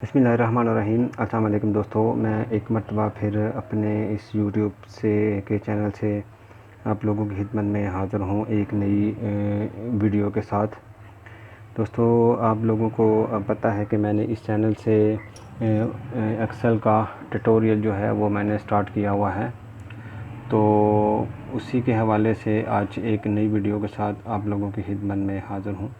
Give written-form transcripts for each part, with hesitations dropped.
बिस्मिल्लाहिर्रहमानिर्रहीम। अस्सलाम वालेकुम दोस्तों, मैं एक मरतबा फिर अपने इस यूट्यूब से के चैनल से आप लोगों की खिदमत में हाज़िर हूँ एक नई वीडियो के साथ। दोस्तों, आप लोगों को पता है कि मैंने इस चैनल से एक्सेल का ट्यूटोरियल जो है वो मैंने स्टार्ट किया हुआ है, तो उसी के हवाले से आज एक नई वीडियो के साथ आप लोगों की खिदमत में हाज़िर हूँ।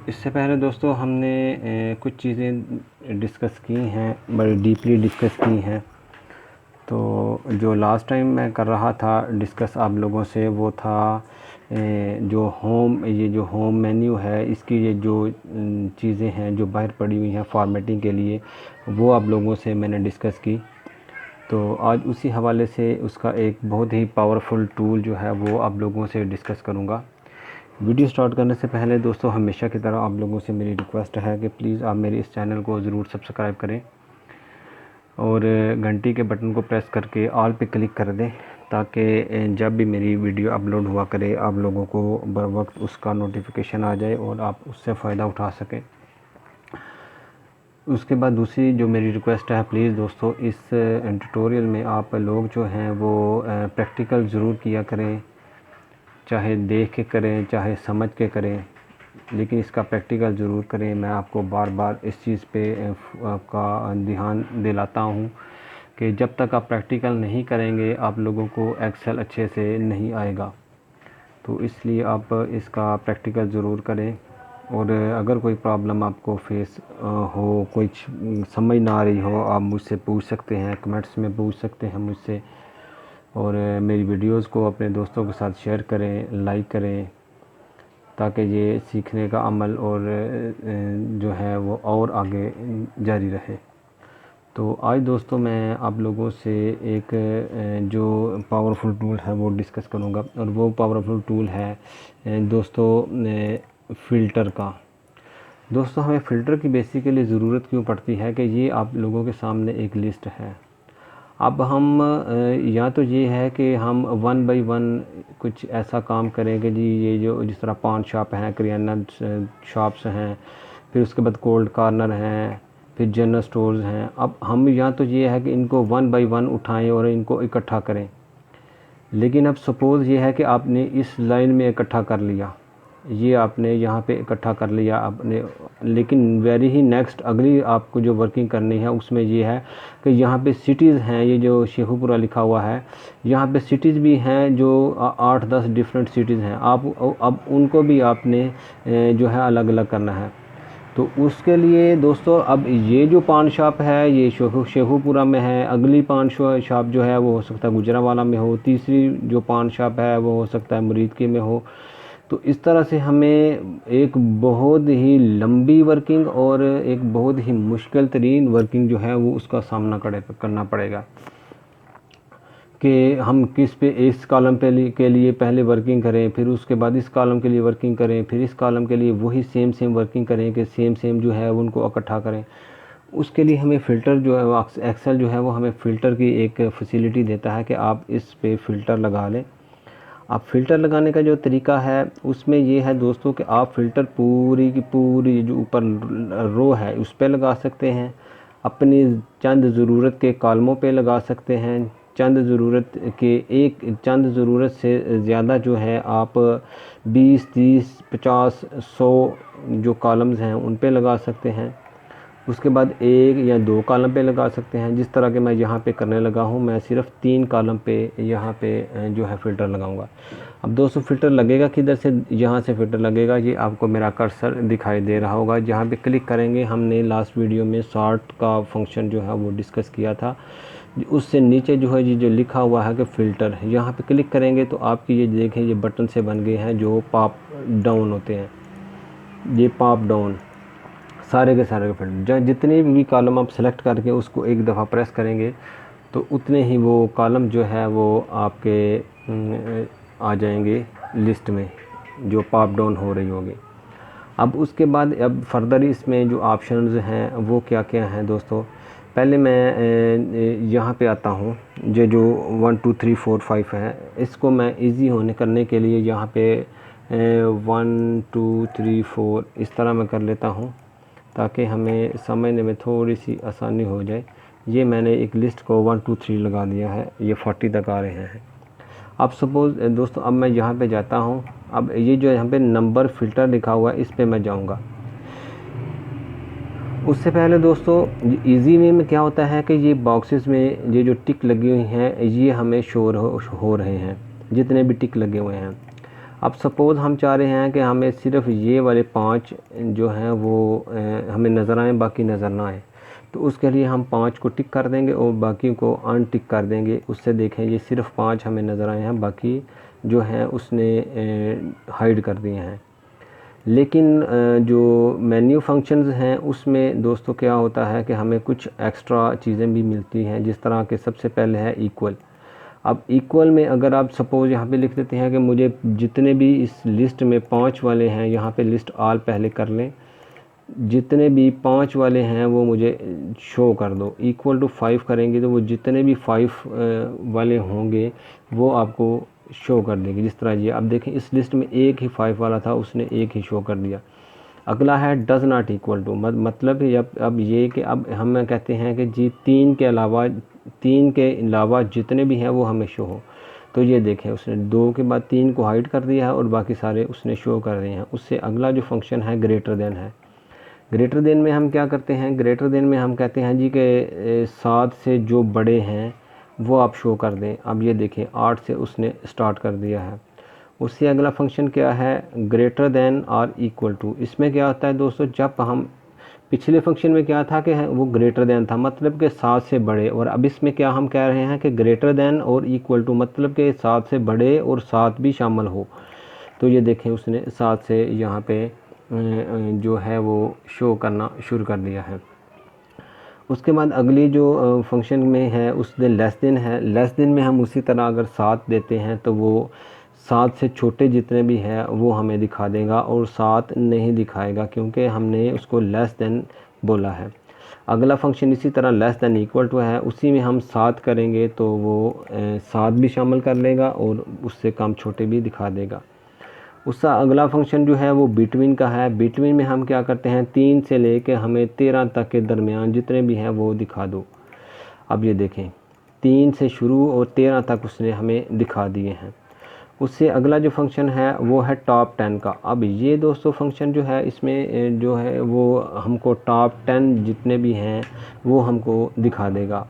इससे पहले दोस्तों हमने कुछ चीज़ें डिस्कस की हैं, बड़ी डीपली डिस्कस की हैं। तो जो लास्ट टाइम मैं कर रहा था डिस्कस आप लोगों से वो था जो होम मेन्यू है, इसकी ये जो चीज़ें हैं जो बाहर पड़ी हुई हैं फॉर्मेटिंग के लिए, वो आप लोगों से मैंने डिस्कस की। तो आज उसी हवाले से उसका एक बहुत ही पावरफुल टूल जो है वो आप लोगों से डिस्कस करूँगा। वीडियो स्टार्ट करने से पहले दोस्तों हमेशा की तरह आप लोगों से मेरी रिक्वेस्ट है कि प्लीज़ आप मेरे इस चैनल को ज़रूर सब्सक्राइब करें और घंटी के बटन को प्रेस करके ऑल पे क्लिक कर दें, ताकि जब भी मेरी वीडियो अपलोड हुआ करे आप लोगों को बर वक्त उसका नोटिफिकेशन आ जाए और आप उससे फ़ायदा उठा सकें। उसके बाद दूसरी जो मेरी रिक्वेस्ट है, प्लीज़ दोस्तों इस ट्यूटोरियल में आप लोग जो हैं वो प्रैक्टिकल ज़रूर किया करें, चाहे देख के करें चाहे समझ के करें, लेकिन इसका प्रैक्टिकल ज़रूर करें। मैं आपको बार बार इस चीज़ पे आपका ध्यान दिलाता हूँ कि जब तक आप प्रैक्टिकल नहीं करेंगे आप लोगों को एक्सेल अच्छे से नहीं आएगा। तो इसलिए आप इसका प्रैक्टिकल ज़रूर करें। और अगर कोई प्रॉब्लम आपको फेस हो, कोई समझ ना आ रही हो, आप मुझसे पूछ सकते हैं, कमेंट्स में पूछ सकते हैं मुझसे। और मेरी वीडियोस को अपने दोस्तों के साथ शेयर करें, लाइक करें, ताकि ये सीखने का अमल और जो है वो और आगे जारी रहे। तो आज दोस्तों मैं आप लोगों से एक जो पावरफुल टूल है वो डिस्कस करूँगा, और वो पावरफुल टूल है दोस्तों फ़िल्टर का। दोस्तों, हमें फ़िल्टर की बेसिकली ज़रूरत क्यों पड़ती है कि ये आप लोगों के सामने एक लिस्ट है। अब हम या तो ये है कि हम वन बाय वन कुछ ऐसा काम करेंगे जी, ये जो जिस तरह पान शॉप हैं, करियाना शॉप्स हैं, फिर उसके बाद कोल्ड कॉर्नर हैं, फिर जनरल स्टोर्स हैं। अब हम या तो ये है कि इनको वन बाय वन उठाएं और इनको इकट्ठा करें, लेकिन अब सपोज़ ये है कि आपने इस लाइन में इकट्ठा कर लिया, ये आपने यहाँ पे इकट्ठा कर लिया आपने, लेकिन वेरी ही नेक्स्ट अगली आपको जो वर्किंग करनी है उसमें ये है कि यहाँ पे सिटीज़ हैं, ये जो शेखुपुरा लिखा हुआ है, यहाँ पे सिटीज़ भी हैं जो 8-10 डिफरेंट सिटीज़ हैं। आप अब उनको भी आपने जो है अलग अलग करना है। तो उसके लिए दोस्तों अब ये जो पान शॉप है ये शेखुपुरा में है, अगली पान शॉप जो है वो हो सकता है गुजरांवाला में हो, तीसरी जो पान शॉप है वो हो सकता है मुरीदके में हो। तो इस तरह से हमें एक बहुत ही लंबी वर्किंग और एक बहुत ही मुश्किल तरीन वर्किंग जो है वो उसका सामना करना पड़ेगा कि हम किस पे इस कॉलम पे के लिए पहले वर्किंग करें, फिर उसके बाद इस कॉलम के लिए वर्किंग करें, फिर इस कॉलम के लिए वही सेम वर्किंग करें कि सेम जो है उनको इकट्ठा करें। उसके लिए हमें फ़िल्टर जो है एक्सेल जो है वो हमें फ़िल्टर की एक फैसिलिटी देता है कि आप इस पे फ़िल्टर लगा लें। आप फ़िल्टर लगाने का जो तरीका है उसमें ये है दोस्तों कि आप फ़िल्टर पूरी की पूरी जो ऊपर रो है उस पर लगा सकते हैं, अपनी चंद ज़रूरत के कॉलमों पे लगा सकते हैं, चंद ज़रूरत से ज़्यादा जो है आप 20, 30, 50, 100 जो कॉलम्स हैं उन पे लगा सकते हैं। उसके बाद 1 या 2 कॉलम पे लगा सकते हैं, जिस तरह के मैं यहाँ पे करने लगा हूँ। मैं सिर्फ 3 कॉलम पे यहाँ पे जो है फ़िल्टर लगाऊंगा। अब दोस्तों फ़िल्टर लगेगा किधर से, यहाँ से फ़िल्टर लगेगा, ये आपको मेरा कर्सर दिखाई दे रहा होगा। जहाँ पे क्लिक करेंगे, हमने लास्ट वीडियो में सॉर्ट का फंक्शन जो है वो डिस्कस किया था, उससे नीचे जो है ये जो लिखा हुआ है कि फ़िल्टर, यहाँ पे क्लिक करेंगे तो आपकी ये देखें ये बटन से बन गए हैं जो पॉप डाउन होते हैं। ये पॉप डाउन सारे के सारे फिल्टर, जितने भी कॉलम आप सेलेक्ट करके उसको एक दफ़ा प्रेस करेंगे तो उतने ही वो कॉलम जो है वो आपके आ जाएंगे लिस्ट में जो पॉप डाउन हो रही होगी। अब उसके बाद अब फर्दर इसमें जो ऑप्शंस हैं वो क्या क्या हैं दोस्तों। पहले मैं यहाँ पे आता हूँ, जो 1 2 3 4 5 है, इसको मैं इजी होने करने के लिए यहाँ पे 1 2 3 4 इस तरह मैं कर लेता हूँ ताकि हमें समझने में थोड़ी सी आसानी हो जाए। ये मैंने एक लिस्ट को 1 2 3 लगा दिया है, ये 40 तक आ रहे हैं। अब सपोज़ दोस्तों अब मैं यहाँ पे जाता हूँ, अब ये जो यहाँ पे नंबर फ़िल्टर लिखा हुआ है इस पे मैं जाऊँगा। उससे पहले दोस्तों इजी वे में क्या होता है कि ये बॉक्सेस में ये जो टिक लगी हुई हैं ये हमें शो हो रहे हैं, जितने भी टिक लगे हुए हैं। अब सपोज़ हम चाह रहे हैं कि हमें सिर्फ ये वाले 5 जो हैं वो हमें नज़र आएँ, बाकी नज़र ना आए। तो उसके लिए हम 5 को टिक कर देंगे और बाकी को अनटिक कर देंगे। उससे देखें ये सिर्फ 5 हमें नज़र आए हैं, बाकी जो हैं उसने हाइड कर दिए हैं। लेकिन जो मेन्यू फंक्शंस हैं उसमें दोस्तों क्या होता है कि हमें कुछ एक्स्ट्रा चीज़ें भी मिलती हैं, जिस तरह के सबसे पहले है इक्वल। अब इक्वल में अगर आप सपोज़ यहाँ पे लिख देते हैं कि मुझे जितने भी इस लिस्ट में 5 वाले हैं, यहाँ पे लिस्ट ऑल पहले कर लें, जितने भी 5 वाले हैं वो मुझे शो कर दो। इक्वल टू 5 करेंगे तो वो जितने भी 5 वाले होंगे वो आपको शो कर देगी। जिस तरह ये अब देखें इस लिस्ट में एक ही 5 वाला था, उसने एक ही शो कर दिया। अगला है डज़ नॉट इक्वल टू, मतलब अब ये कि अब हम कहते हैं कि जी 3 के अलावा जितने भी हैं वो हमें शो हो। तो ये देखें उसने 2 के बाद 3 को हाइड कर दिया है और बाकी सारे उसने शो कर रहे हैं। उससे अगला जो फंक्शन है ग्रेटर देन है। ग्रेटर देन में हम क्या करते हैं, ग्रेटर देन में हम कहते हैं जी कि 7 से जो बड़े हैं वो आप शो कर दें। अब ये देखें 8 से उसने स्टार्ट कर दिया है। उससे अगला फंक्शन क्या है, ग्रेटर देन और इक्वल टू। इसमें क्या होता है दोस्तों, जब हम पिछले फंक्शन में क्या था कि वो ग्रेटर देन था, मतलब कि 7 से बड़े, और अब इसमें क्या हम कह रहे हैं कि ग्रेटर देन और इक्वल टू, मतलब कि 7 से बड़े और 7 भी शामिल हो। तो ये देखें उसने 7 से यहाँ पे जो है वो शो करना शुरू कर दिया है। उसके बाद अगली जो फंक्शन में है उसमें लेस देन है। लेस देन में हम उसी तरह अगर 7 देते हैं तो वो 7 से छोटे जितने भी हैं वो हमें दिखा देगा और 7 नहीं दिखाएगा, क्योंकि हमने उसको लेस देन बोला है। अगला फंक्शन इसी तरह लेस देन इक्वल टू है, उसी में हम 7 करेंगे तो वो 7 भी शामिल कर लेगा और उससे कम छोटे भी दिखा देगा। उसका अगला फंक्शन जो है वो बिटवीन का है। बिटवीन में हम क्या करते हैं, 3 से लेके हमें 13 तक के दरमियान जितने भी हैं वो दिखा दो। अब ये देखें 3 से शुरू और 13 तक उसने हमें दिखा दिए हैं। उससे अगला जो फंक्शन है वो है टॉप 10 का। अब ये दोस्तों फंक्शन जो है इसमें जो है वो हमको टॉप 10 जितने भी हैं वो हमको दिखा देगा।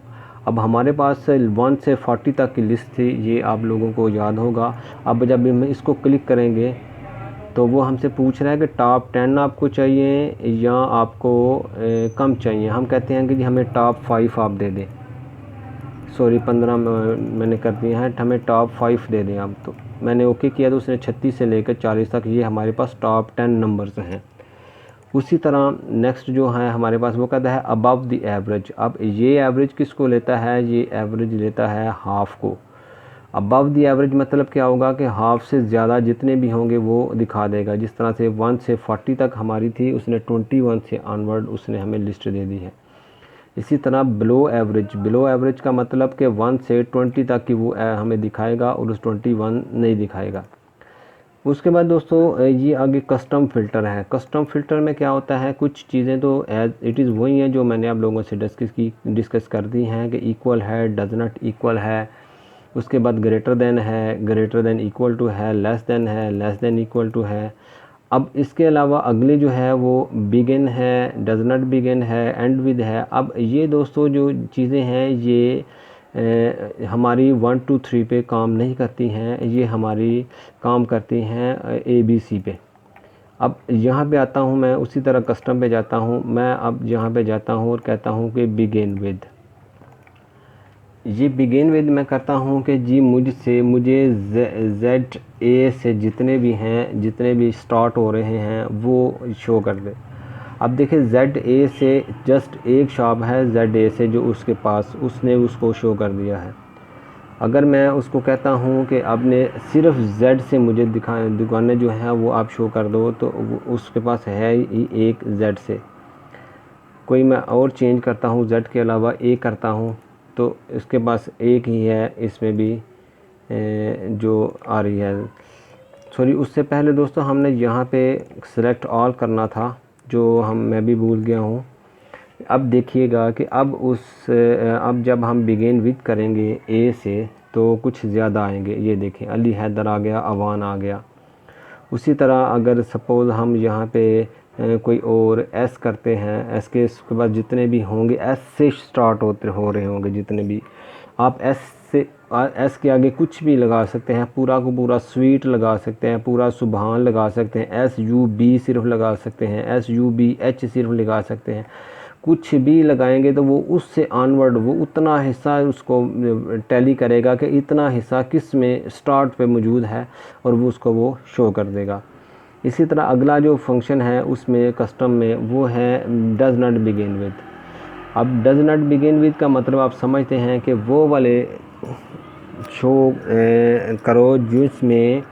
अब हमारे पास 1 से 40 तक की लिस्ट थी, ये आप लोगों को याद होगा। अब जब हम इसको क्लिक करेंगे तो वो हमसे पूछ रहा है कि टॉप 10 आपको चाहिए या आपको कम चाहिए। हम कहते हैं कि जी हमें टॉप 5 आप दे दें, सॉरी 15 मैंने कर दिया है, हमें टॉप 5 दे दें आप। तो मैंने ओके किया तो उसने 36 से लेकर 40 तक ये हमारे पास टॉप 10 नंबर्स हैं। उसी तरह नेक्स्ट जो है हमारे पास वो कहता है अबव द एवरेज। अब ये एवरेज किसको लेता है, ये एवरेज लेता है हाफ़ को। अबव द एवरेज मतलब क्या होगा कि हाफ़ से ज़्यादा जितने भी होंगे वो दिखा देगा। जिस तरह से 1 से 40 तक हमारी थी, उसने 21 से ऑनवर्ड उसने हमें लिस्ट दे दी है। इसी तरह बिलो एवरेज का मतलब कि 1 से 20 तक की वो हमें दिखाएगा और उस 21 नहीं दिखाएगा। उसके बाद दोस्तों ये आगे कस्टम फ़िल्टर है। कस्टम फ़िल्टर में क्या होता है, कुछ चीज़ें तो एज इट इज़ वही हैं जो मैंने आप लोगों से डिस्कस कर दी हैं कि इक्वल है, डज नॉट इक्वल है, उसके बाद ग्रेटर देन है, ग्रेटर देन इक्वल टू है, लेस देन है, लेस देन इक्वल टू है। अब इसके अलावा अगले जो है वो बिगिन है, डज नॉट बिगिन है, एंड विद है। अब ये दोस्तों जो चीज़ें हैं ये हमारी 1 2 3 पे काम नहीं करती हैं, ये हमारी काम करती हैं ABC पे। अब यहाँ पे आता हूँ मैं, उसी तरह कस्टम पे जाता हूँ मैं। अब यहाँ पे जाता हूँ और कहता हूँ कि बिगिन विद। ये बिगिन विद मैं करता हूँ कि जी मुझे ZA से जितने भी हैं, जितने भी स्टार्ट हो रहे हैं वो शो कर दे। अब देखिए ZA से जस्ट एक शॉप है, ZA से जो उसके पास, उसने उसको शो कर दिया है। अगर मैं उसको कहता हूँ कि आपने सिर्फ Z से मुझे दुकानें जो हैं वो आप शो कर दो, तो उसके पास है ही एक Z से। कोई मैं और चेंज करता हूँ, Z के अलावा A करता हूँ, तो इसके पास एक ही है, इसमें भी जो आ रही है, सॉरी उससे पहले दोस्तों हमने यहाँ पे सेलेक्ट ऑल करना था, जो मैं भी भूल गया हूँ। अब देखिएगा कि अब जब हम बिगिन विद करेंगे ए से तो कुछ ज़्यादा आएंगे। ये देखें, अली हैदर आ गया, अवान आ गया। उसी तरह अगर सपोज़ हम यहाँ पे कोई और एस करते हैं, एस के उसके बाद जितने भी होंगे एस से स्टार्ट हो रहे होंगे जितने भी, आप एस के आगे कुछ भी लगा सकते हैं, पूरा को पूरा स्वीट लगा सकते हैं, पूरा सुबहान लगा सकते हैं, SUB सिर्फ लगा सकते हैं, SUBH सिर्फ लगा सकते हैं। कुछ भी लगाएंगे तो वो उससे ऑनवर्ड वो उतना हिस्सा उसको टैली करेगा कि इतना हिस्सा किस में स्टार्ट पे मौजूद है और वो उसको वो शो कर देगा। इसी तरह अगला जो फंक्शन है उसमें कस्टम में वो है डज़ नॉट बिगिन विद। अब डज़ नॉट बिगिन विद का मतलब आप समझते हैं कि वो वाले शो करो जिसमें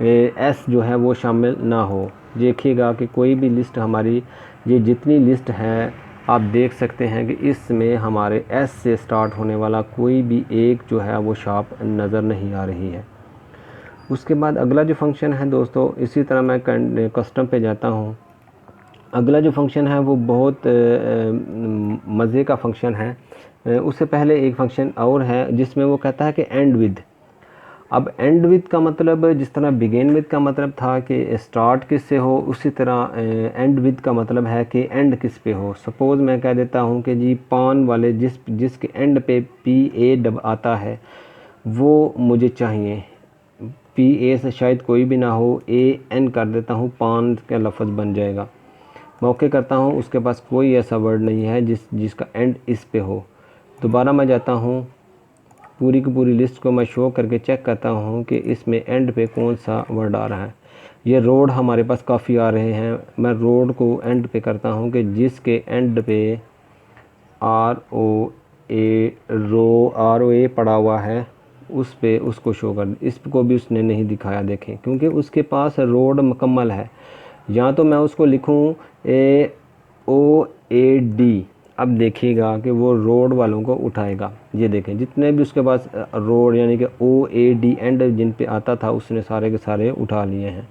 एस जो है वो शामिल ना हो। देखिएगा कि कोई भी लिस्ट हमारी, ये जितनी लिस्ट है आप देख सकते हैं कि इसमें हमारे एस से स्टार्ट होने वाला कोई भी एक जो है वो शार्प नज़र नहीं आ रही है। उसके बाद अगला जो फंक्शन है दोस्तों, इसी तरह मैं कस्टम पे जाता हूँ। अगला जो फंक्शन है वो बहुत मज़े का फंक्शन है। उससे पहले एक फंक्शन और है जिसमें वो कहता है कि एंड विद। अब एंड विद का मतलब जिस तरह बिगिन विद का मतलब था कि स्टार्ट किस से हो, उसी तरह एंड विद का मतलब है कि एंड किस पे हो। सपोज़ मैं कह देता हूँ कि जी पान वाले जिसके एंड पे PA आता है वो मुझे चाहिए। PA से शायद कोई भी ना हो, AN कर देता हूँ, पान का लफ्ज़ बन जाएगा। मैं ओके करता हूँ, उसके पास कोई ऐसा वर्ड नहीं है जिसका एंड इस पे हो। दोबारा मैं जाता हूँ, पूरी की पूरी लिस्ट को मैं शो करके चेक करता हूँ कि इसमें एंड पे कौन सा वर्ड आ रहा है। ये रोड हमारे पास काफ़ी आ रहे हैं। मैं रोड को एंड पे करता हूँ कि जिसके एंड पे ROA पड़ा हुआ है उस पे उसको शो कर। इसको भी उसने नहीं दिखाया, देखें, क्योंकि उसके पास रोड मुकम्मल है। या तो मैं उसको लिखूँ AOAD। अब देखिएगा कि वो रोड वालों को उठाएगा। ये देखें, जितने भी उसके पास रोड यानी कि OAD एंड जिन पे आता था उसने सारे के सारे उठा लिए हैं।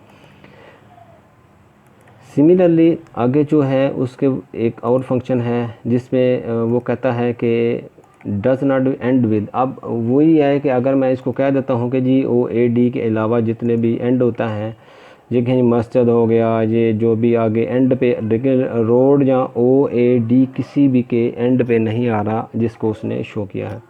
सिमिलरली आगे जो है उसके एक और फंक्शन है जिसमें वो कहता है कि डज़ नॉट एंड विद। अब वही है कि अगर मैं इसको कह देता हूँ कि जी OAD के अलावा जितने भी एंड होता है, ये कहीं मस्जिद हो गया, ये जो भी आगे एंड पे, लेकिन रोड या OAD किसी भी के एंड पे नहीं आ रहा जिसको उसने शो किया है।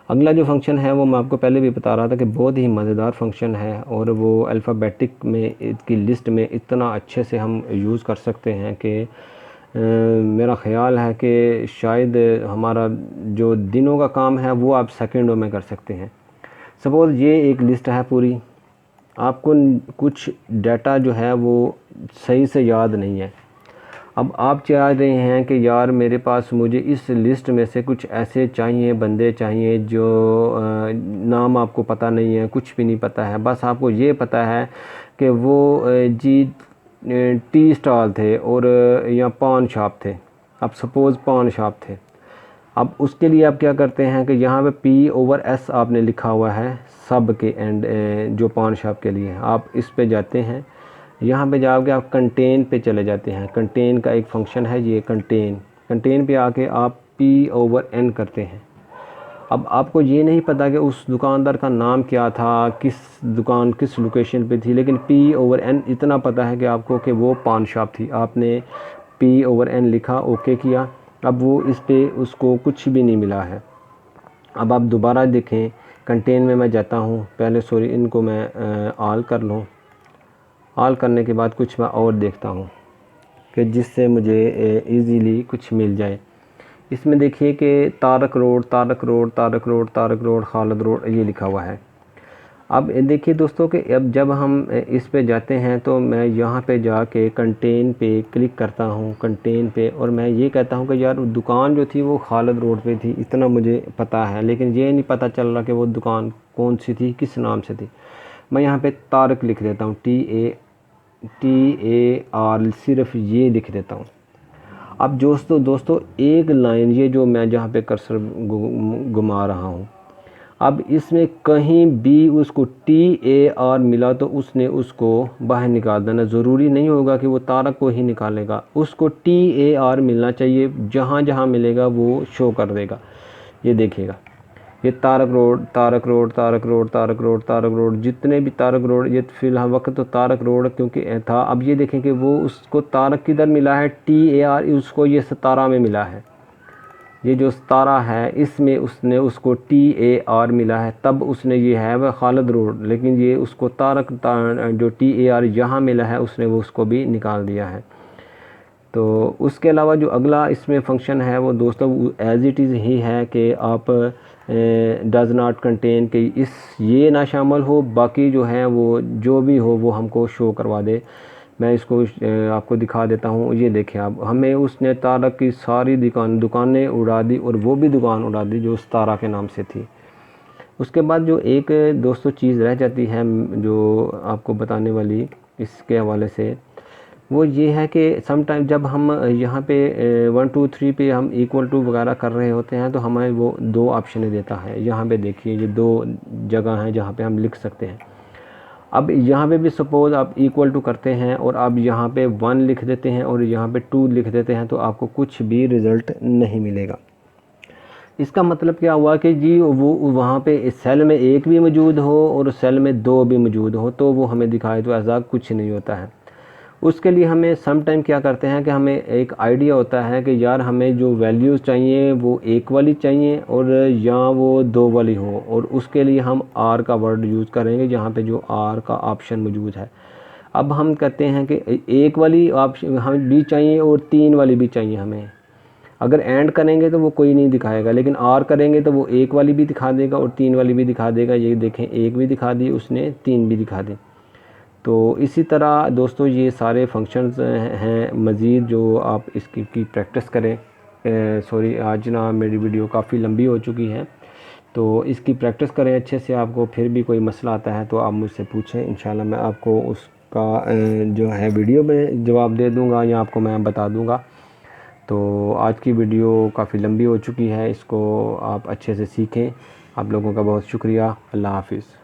अगला जो फंक्शन है वो मैं आपको पहले भी बता रहा था कि बहुत ही मज़ेदार फंक्शन है और वो अल्फ़ाबेटिक में इसकी लिस्ट में इतना अच्छे से हम यूज़ कर सकते हैं कि मेरा ख़्याल है कि शायद हमारा जो दिनों का काम है वो आप सेकंडों में कर सकते हैं। सपोज़ ये एक लिस्ट है पूरी, आपको कुछ डाटा जो है वो सही से याद नहीं है। अब आप चाह रहे हैं कि यार मेरे पास मुझे इस लिस्ट में से कुछ ऐसे चाहिए, बंदे चाहिए जो नाम आपको पता नहीं है, कुछ भी नहीं पता है, बस आपको ये पता है कि वो जी टी स्टॉल थे और या पान शॉप थे। अब सपोज़ पान शॉप थे। अब उसके लिए आप क्या करते हैं कि यहाँ पे P/S आपने लिखा हुआ है सब के एंड, जो पान शॉप के लिए आप इस पे जाते हैं। यहाँ पे जाके आप कंटेन पे चले जाते हैं। कंटेन का एक फंक्शन है ये कंटेन पे आके आप P/N करते हैं। अब आपको ये नहीं पता कि उस दुकानदार का नाम क्या था, किस दुकान किस लोकेशन पे थी, लेकिन P/N इतना पता है कि आपको कि वो पान शॉप थी। आपने P/N लिखा, ओके किया। अब वो इस पे उसको कुछ भी नहीं मिला है। अब आप दोबारा देखें, कंटेन में मैं जाता हूँ, पहले सॉरी इनको मैं ऑल कर लूँ। ऑल करने के बाद कुछ मैं और देखता हूँ कि जिससे मुझे इजीली कुछ मिल जाए। इसमें देखिए कि तारक रोड, खालिद रोड ये लिखा हुआ है। अब देखिए दोस्तों कि अब जब हम इस पे जाते हैं तो मैं यहाँ पे जाके कंटेन पे क्लिक करता हूँ, कंटेन पे, और मैं ये कहता हूँ कि यार दुकान जो थी वो खालिद रोड पे थी, इतना मुझे पता है, लेकिन ये नहीं पता चल रहा कि वो दुकान कौन सी थी, किस नाम से थी। मैं यहाँ पे तारक लिख देता हूँ, TAR सिर्फ ये लिख देता हूँ। अब दोस्तों एक लाइन ये जो मैं जहाँ पे कर्सर घुमा रहा हूँ, अब इसमें कहीं भी उसको TAR मिला तो उसने उसको बाहर निकाल देना। ज़रूरी नहीं होगा कि वो तारक को ही निकालेगा, उसको TAR मिलना चाहिए, जहाँ जहाँ मिलेगा वो शो कर देगा। ये देखिएगा, ये Tarak road, Tarak road, Tarak road, Tarak road, Tarak road, जितने भी तारक रोड, ये फ़िलहाल वक्त तो तारक रोड क्योंकि था। अब ये देखें कि वो उसको तारक किधर मिला है, TAR, उसको ये 17 में मिला है। ये जो 17 है इसमें उसने उसको TAR मिला है, तब उसने ये है वह खालिद रोड, लेकिन ये उसको जो TAR यहाँ मिला है उसने वो उसको भी निकाल दिया है। तो उसके अलावा जो अगला इसमें फंक्शन है वो दोस्तों एज़ इट इज़ ही है कि आप डज़ नॉट कंटेन कि इस ये ना शामिल हो, बाकी जो है वो जो भी हो वो हमको शो करवा दे। मैं इसको आपको दिखा देता हूँ। ये देखें आप, हमें उसने तारक की सारी दुकानें उड़ा दी, और वो भी दुकान उड़ा दी जो तारा के नाम से थी। उसके बाद जो एक दोस्तों चीज़ रह जाती है जो आपको बताने वाली इसके हवाले से, वो ये है कि समटाइम जब हम यहाँ पे 1 2 3 पे हम इक्वल टू वगैरह कर रहे होते हैं तो हमें वो 2 ऑप्शन देता है। यहाँ पे देखिए ये 2 जगह हैं जहाँ पे हम लिख सकते हैं। अब यहाँ पे भी सपोज़ आप इक्वल टू करते हैं और आप यहाँ पे 1 लिख देते हैं और यहाँ पे 2 लिख देते हैं तो आपको कुछ भी रिज़ल्ट नहीं मिलेगा। इसका मतलब क्या हुआ कि जी वो वहाँ पे सेल में 1 भी मौजूद हो और सेल में 2 भी मौजूद हो तो वो हमें दिखाए, तो ऐसा कुछ नहीं होता है। उसके लिए हमें सम टाइम क्या करते हैं कि हमें एक आइडिया होता है कि यार हमें जो वैल्यूज़ चाहिए वो 1 वाली चाहिए और या वो 2 वाली हो, और उसके लिए हम R का वर्ड यूज़ करेंगे जहाँ पे जो R का ऑप्शन मौजूद है। अब हम कहते हैं कि 1 वाली ऑप्शन हमें भी चाहिए और 3 वाली भी चाहिए हमें। अगर एंड करेंगे तो वो कोई नहीं दिखाएगा, लेकिन R करेंगे तो वो 1 वाली भी दिखा देगा और 3 वाली भी दिखा देगा। ये देखें 1 भी दिखा दी उसने, 3 भी दिखा दी। तो इसी तरह दोस्तों ये सारे फंक्शंस हैं मज़ीद जो आप इसकी प्रैक्टिस करें। सॉरी, आज ना मेरी वीडियो काफ़ी लंबी हो चुकी है, तो इसकी प्रैक्टिस करें अच्छे से। आपको फिर भी कोई मसला आता है तो आप मुझसे पूछें, इंशाल्लाह मैं आपको उसका जो है वीडियो में जवाब दे दूँगा या आपको मैं बता दूँगा। तो आज की वीडियो काफ़ी लंबी हो चुकी है, इसको आप अच्छे से सीखें। आप लोगों का बहुत शुक्रिया। अल्लाह हाफ़िज़।